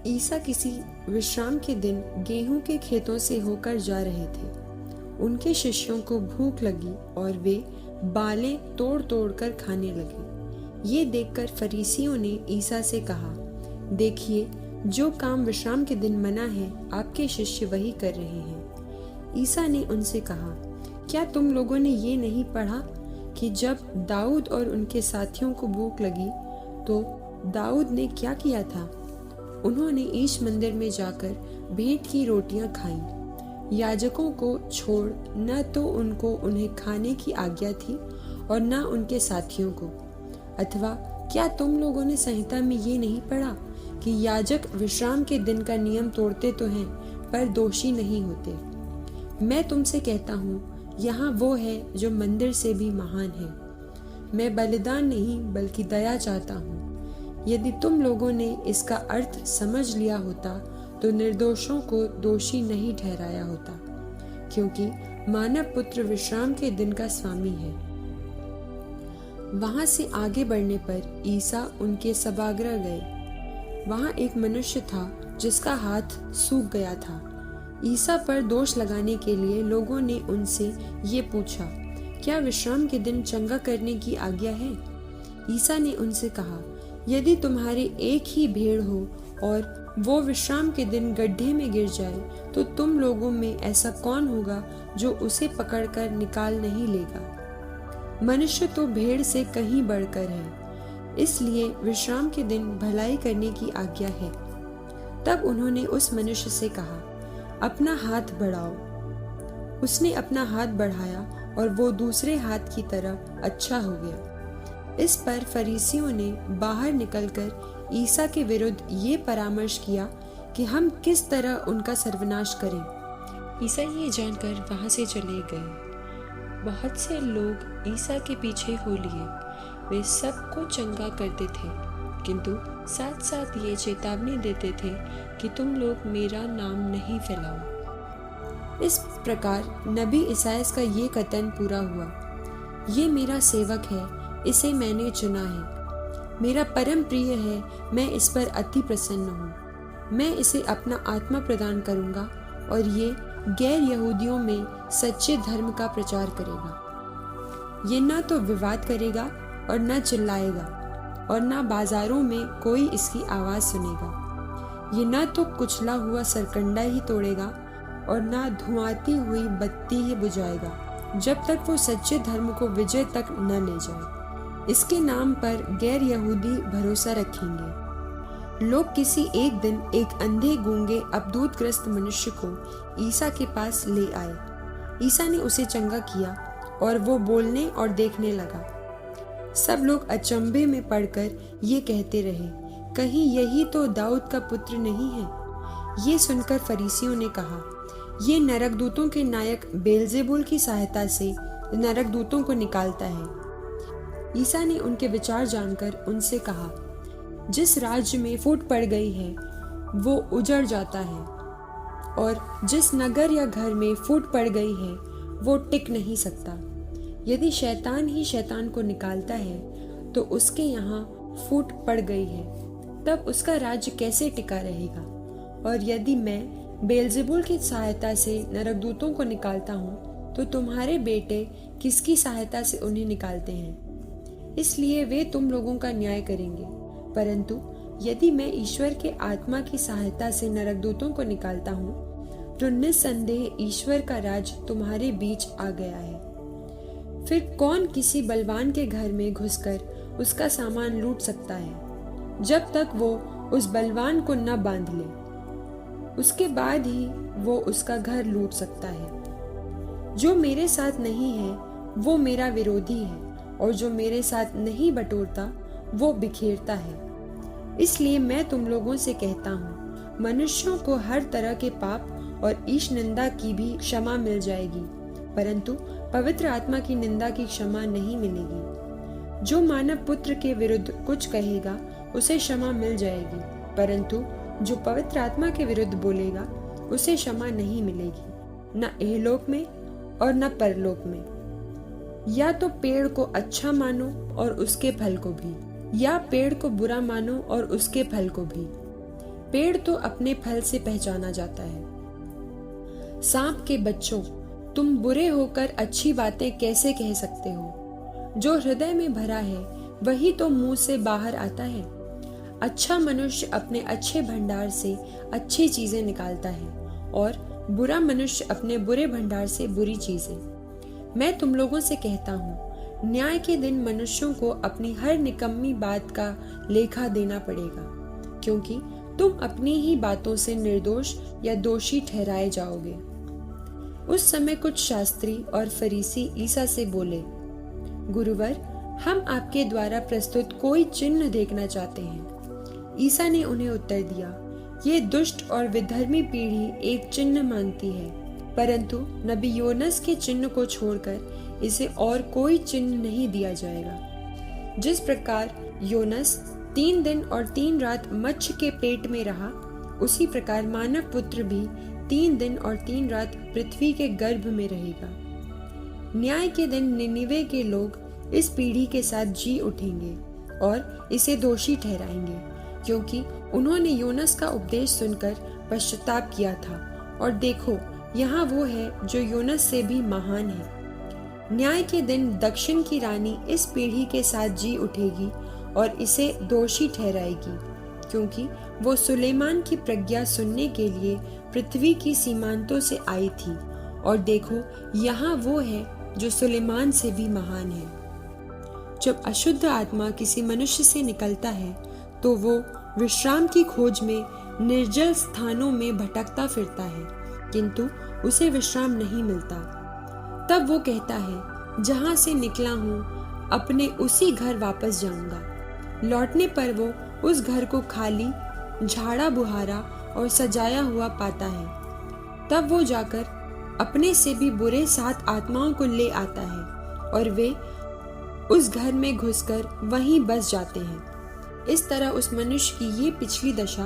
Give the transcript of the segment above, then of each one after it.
ईसा किसी विश्राम के दिन गेहूं के खेतों से होकर जा रहे थे। उनके शिष्यों को भूख लगी और वे बालें तोड़ तोड़ कर खाने लगे। ये देखकर फरीसियों ने ईसा से कहा, देखिए, जो काम विश्राम के दिन मना है, आपके शिष्य वही कर रहे हैं। ईसा ने उनसे कहा, क्या तुम लोगों ने ये नहीं पढ़ा कि जब दाऊद और उनके साथियों को भूख लगी तो दाऊद ने क्या किया था? उन्होंने ईश मंदिर में जाकर भेंट की रोटियां खाईं। याजकों को छोड़ न तो उनको उन्हें खाने की आज्ञा थी और न उनके साथियों को। अथवा क्या तुम लोगों ने संहिता में ये नहीं पढ़ा कि याजक विश्राम के दिन का नियम तोड़ते तो हैं पर दोषी नहीं होते? मैं तुमसे कहता हूँ, यहाँ वो है जो मंदिर से भी महान है। मैं बलिदान नहीं बल्कि दया चाहता हूँ। यदि तुम लोगों ने इसका अर्थ समझ लिया होता तो निर्दोषों को दोषी नहीं ठहराया होता, क्योंकि मानव पुत्र विश्राम के दिन का स्वामी है। वहां से आगे बढ़ने पर ईसा उनके सभागृह गए। वहां एक मनुष्य था जिसका हाथ सूख गया था। ईसा पर दोष लगाने के लिए लोगों ने उनसे ये पूछा, क्या विश्राम के दिन चंगा करने की आज्ञा है? ईसा ने उनसे कहा, यदि तुम्हारी एक ही भेड़ हो और वो विश्राम के दिन गड्ढे में गिर जाए तो तुम लोगों में ऐसा कौन होगा जो उसे पकड़कर निकाल नहीं लेगा? मनुष्य तो भेड़ से कहीं बढ़कर है, इसलिए विश्राम के दिन भलाई करने की आज्ञा है। तब उन्होंने उस मनुष्य से कहा, अपना हाथ बढ़ाओ। उसने अपना हाथ बढ़ाया और वो दूसरे हाथ की तरह अच्छा हो गया। इस पर फरीसियों ने बाहर निकलकर ईसा के विरुद्ध ये परामर्श किया कि हम किस तरह उनका सर्वनाश करें। ईसा ये जानकर वहां से चले गए। बहुत से लोग ईसा के पीछे हो लिए। वे सबको चंगा करते थे, किंतु साथ साथ ये चेतावनी देते थे कि तुम लोग मेरा नाम नहीं फैलाओ। इस प्रकार नबी ईसायाह का ये कथन पूरा हुआ, ये मेरा सेवक है, इसे मैंने चुना है, मेरा परम प्रिय है, मैं इस पर अति प्रसन्न हूँ। मैं इसे अपना आत्मा प्रदान करूँगा और ये गैर यहूदियों में सच्चे धर्म का प्रचार करेगा। ये न तो विवाद करेगा और न चिल्लाएगा और न बाजारों में कोई इसकी आवाज सुनेगा। ये न तो कुचला हुआ सरकंडा ही तोड़ेगा और न धुआंती हुई बत्ती ही बुझाएगा, जब तक वो सच्चे धर्म को विजय तक न ले जाए। इसके नाम पर गैर यहूदी भरोसा रखेंगे। लोग किसी एक दिन एक अंधे गूंगे अबदूतग्रस्त मनुष्य को ईसा के पास ले आए। ईसा ने उसे चंगा किया और वो बोलने और देखने लगा। सब लोग अचंभे में पड़कर ये कहते रहे, कहीं यही तो दाऊद का पुत्र नहीं है? ये सुनकर फरीसियों ने कहा, ये नरकदूतों के नायक बेलजेबुल की सहायता से नरकदूतों को निकालता है। ईसा ने उनके विचार जानकर उनसे कहा, जिस राज्य में फूट पड़ गई है वो उजड़ जाता है, और जिस नगर या घर में फूट पड़ गई है वो टिक नहीं सकता। यदि शैतान ही शैतान को निकालता है तो उसके यहाँ फूट पड़ गई है, तब उसका राज्य कैसे टिका रहेगा? और यदि मैं बेलजेबुल की सहायता से नरकदूतों को निकालता हूँ तो तुम्हारे बेटे किसकी सहायता से उन्हें निकालते हैं? इसलिए वे तुम लोगों का न्याय करेंगे। परंतु यदि मैं ईश्वर के आत्मा की सहायता से नरकदूतों को निकालता हूँ तो निस्संदेह ईश्वर का राज तुम्हारे बीच आ गया है। फिर कौन किसी बलवान के घर में घुसकर उसका सामान लूट सकता है, जब तक वो उस बलवान को न बांध ले? उसके बाद ही वो उसका घर लूट सकता है। जो मेरे साथ नहीं है वो मेरा विरोधी है, और जो मेरे साथ नहीं बटोरता वो बिखेरता है। इसलिए मैं तुम लोगों से कहता हूँ, मनुष्यों को हर तरह के पाप और ईश निंदा की भी क्षमा मिल जाएगी, परंतु पवित्र आत्मा की निंदा की क्षमा नहीं मिलेगी। जो मानव पुत्र के विरुद्ध कुछ कहेगा उसे क्षमा मिल जाएगी, परंतु जो पवित्र आत्मा के विरुद्ध बोलेगा उसे क्षमा नहीं मिलेगी, न इहलोक में और न परलोक में। या तो पेड़ को अच्छा मानो और उसके फल को भी, या पेड़ को बुरा मानो और उसके फल को भी। पेड़ तो अपने फल से पहचाना जाता है। सांप के बच्चों, तुम बुरे होकर अच्छी बातें कैसे कह सकते हो? जो हृदय में भरा है वही तो मुंह से बाहर आता है। अच्छा मनुष्य अपने अच्छे भंडार से अच्छी चीजें निकालता है और बुरा मनुष्य अपने बुरे भंडार से बुरी चीजें। मैं तुम लोगों से कहता हूँ, न्याय के दिन मनुष्यों को अपनी हर निकम्मी बात का लेखा देना पड़ेगा, क्योंकि तुम अपनी ही बातों से निर्दोष या दोषी ठहराए जाओगे। उस समय कुछ शास्त्री और फरीसी ईसा से बोले, गुरुवर, हम आपके द्वारा प्रस्तुत कोई चिन्ह देखना चाहते हैं। ईसा ने उन्हें उत्तर दिया, ये दुष्ट और विधर्मी पीढ़ी एक चिन्ह मांगती है, परंतु नबी योनस के चिन्ह को छोड़कर इसे और कोई चिन्ह नहीं दिया जाएगा। जिस प्रकार योनस 3 दिन और 3 रात मत्स्य के पेट में रहा, उसी प्रकार मानव पुत्र भी 3 दिन और 3 रात पृथ्वी के गर्भ में रहेगा। न्याय के दिन निनिवे के लोग इस पीढ़ी के साथ जी उठेंगे और इसे दोषी ठहराएंगे, क्योंकि उन्होंने योनस का उपदेश सुनकर पश्चाताप किया था, और देखो, यहाँ वो है जो योनस से भी महान है। न्याय के दिन दक्षिण की रानी इस पीढ़ी के साथ जी उठेगी और इसे दोषी ठहराएगी, क्योंकि वो सुलेमान की प्रज्ञा सुनने के लिए पृथ्वी की सीमांतों से आई थी, और देखो, यहाँ वो है जो सुलेमान से भी महान है। जब अशुद्ध आत्मा किसी मनुष्य से निकलता है तो वो विश्राम की खोज में निर्जल स्थानों में भटकता फिरता है, किंतु उसे विश्राम नहीं मिलता। तब वो कहता है, जहां से निकला हूँ अपने उसी घर वापस जाऊंगा। लौटने पर वो उस घर को खाली, झाड़ा बुहारा और सजाया हुआ पाता है। तब वो जाकर अपने से भी बुरे 7 आत्माओं को ले आता है, और वे उस घर में घुसकर वहीं बस जाते हैं। इस तरह उस मनुष्य की ये पिछली दशा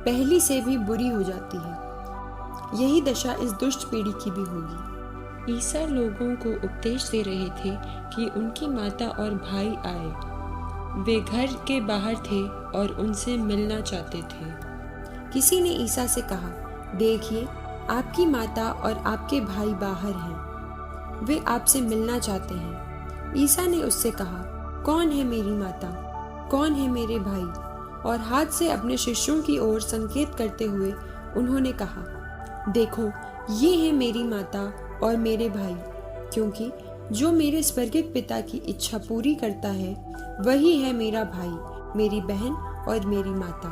पहली से भी बुरी हो जाती है। यही दशा इस दुष्ट पीढ़ी की भी होगी। ईसा लोगों को उपदेश दे रहे थे कि उनकी माता और भाई आए। वे घर के बाहर थे और उनसे मिलना चाहते थे। किसी ने ईसा से कहा, देखिए, आपकी माता और आपके भाई बाहर हैं, वे आपसे मिलना चाहते हैं। ईसा ने उससे कहा, कौन है मेरी माता, कौन है मेरे भाई? और हाथ से अपने शिष्यों की ओर संकेत करते हुए उन्होंने कहा, देखो, ये है मेरी माता और मेरे भाई, क्योंकि जो मेरे स्वर्गिक पिता की इच्छा पूरी करता है वही है मेरा भाई, मेरी बहन और मेरी माता।